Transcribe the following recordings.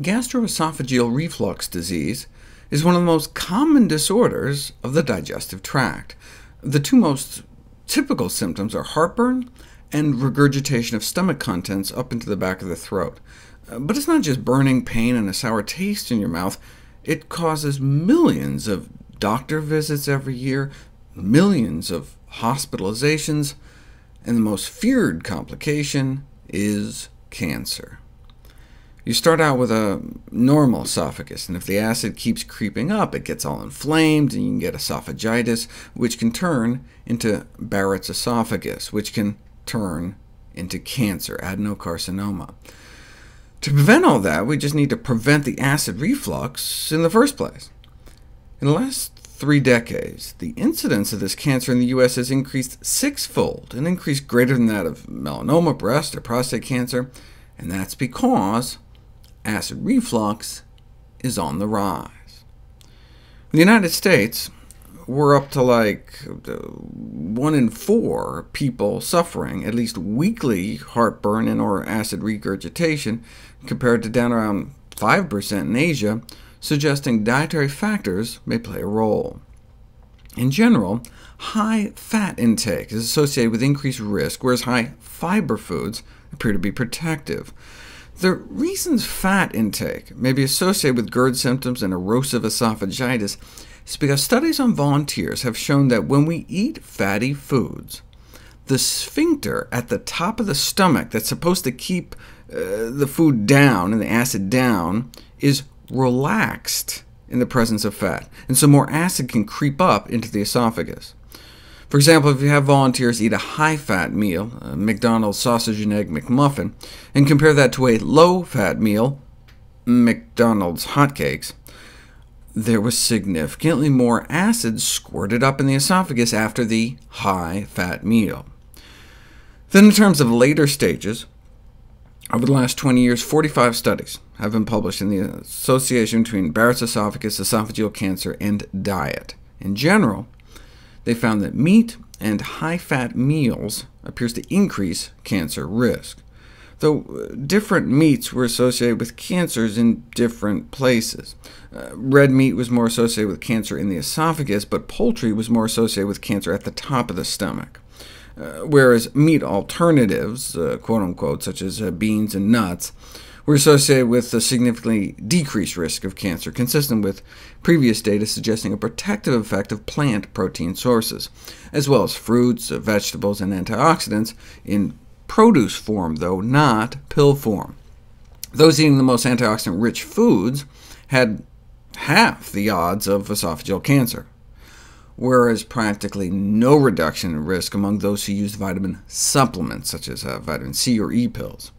Gastroesophageal reflux disease is one of the most common disorders of the digestive tract. The two most typical symptoms are heartburn and regurgitation of stomach contents up into the back of the throat. But it's not just burning pain and a sour taste in your mouth. It causes millions of doctor visits every year, millions of hospitalizations, and the most feared complication is cancer. You start out with a normal esophagus, and if the acid keeps creeping up, it gets all inflamed, and you can get esophagitis, which can turn into Barrett's esophagus, which can turn into cancer, adenocarcinoma. To prevent all that, we just need to prevent the acid reflux in the first place. In the last 3 decades, the incidence of this cancer in the U.S. has increased 6-fold, an increase greater than that of melanoma, breast, or prostate cancer, and that's because acid reflux is on the rise. In the United States, we're up to like 1 in 4 people suffering at least weekly heartburn and/or acid regurgitation, compared to down around 5% in Asia, suggesting dietary factors may play a role. In general, high fat intake is associated with increased risk, whereas high fiber foods appear to be protective. The reasons fat intake may be associated with GERD symptoms and erosive esophagitis is because studies on volunteers have shown that when we eat fatty foods, the sphincter at the top of the stomach that's supposed to keep the food down and the acid down is relaxed in the presence of fat, and so more acid can creep up into the esophagus. For example, if you have volunteers eat a high-fat meal, a McDonald's sausage and egg McMuffin, and compare that to a low-fat meal, McDonald's hotcakes, there was significantly more acid squirted up in the esophagus after the high-fat meal. Then in terms of later stages, over the last 20 years, 45 studies have been published in the association between Barrett's esophagus, esophageal cancer, and diet. In general, they found that meat and high-fat meals appears to increase cancer risk, though different meats were associated with cancers in different places. Red meat was more associated with cancer in the esophagus, but poultry was more associated with cancer at the top of the stomach. Whereas meat alternatives, quote-unquote, such as beans and nuts, were associated with a significantly decreased risk of cancer, consistent with previous data suggesting a protective effect of plant protein sources, as well as fruits, vegetables, and antioxidants in produce form, though not pill form. Those eating the most antioxidant-rich foods had half the odds of esophageal cancer, whereas practically no reduction in risk among those who used vitamin supplements, such as vitamin C or E pills.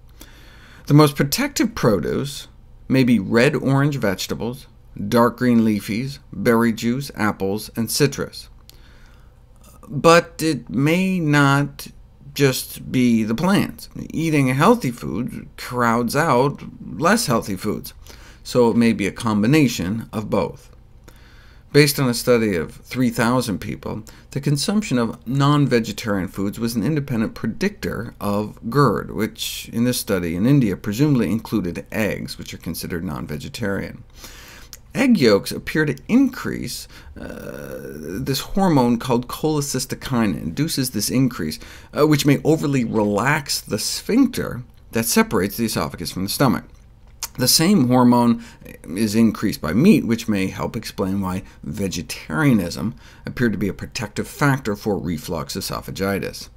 The most protective produce may be red-orange vegetables, dark green leafies, berry juice, apples, and citrus. But it may not just be the plants. Eating a healthy food crowds out less healthy foods, so it may be a combination of both. Based on a study of 3,000 people, the consumption of non-vegetarian foods was an independent predictor of GERD, which in this study in India presumably included eggs, which are considered non-vegetarian. Egg yolks appear to increase this hormone called cholecystokinin, induces this increase, which may overly relax the sphincter that separates the esophagus from the stomach. The same hormone is increased by meat, which may help explain why vegetarianism appeared to be a protective factor for reflux esophagitis.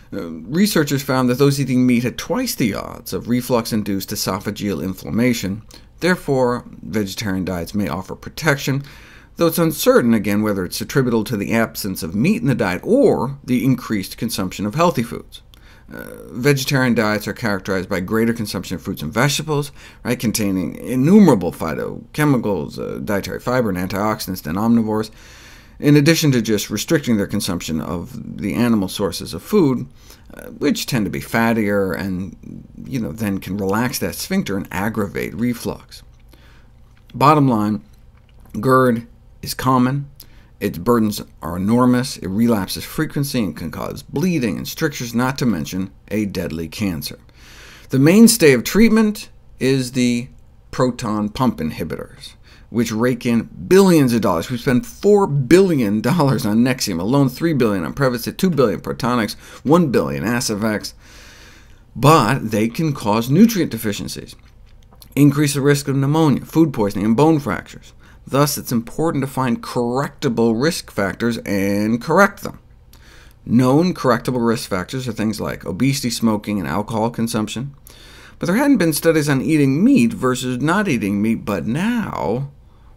Researchers found that those eating meat had twice the odds of reflux-induced esophageal inflammation. Therefore, vegetarian diets may offer protection, though it's uncertain, again, whether it's attributable to the absence of meat in the diet or the increased consumption of healthy foods. Vegetarian diets are characterized by greater consumption of fruits and vegetables, containing innumerable phytochemicals, dietary fiber, and antioxidants than omnivores, in addition to just restricting their consumption of the animal sources of food, which tend to be fattier and then can relax that sphincter and aggravate reflux. Bottom line, GERD is common. Its burdens are enormous, it relapses frequency and can cause bleeding and strictures, not to mention a deadly cancer. The mainstay of treatment is the proton pump inhibitors, which rake in billions of dollars. We spend $4 billion on Nexium alone, $3 billion on Prevacid, $2 billion Protonix, $1 billion Acivex. But they can cause nutrient deficiencies, increase the risk of pneumonia, food poisoning, and bone fractures. Thus, it's important to find correctable risk factors and correct them. Known correctable risk factors are things like obesity, smoking, and alcohol consumption. But there hadn't been studies on eating meat versus not eating meat, but now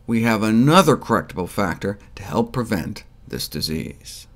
we have another correctable factor to help prevent this disease.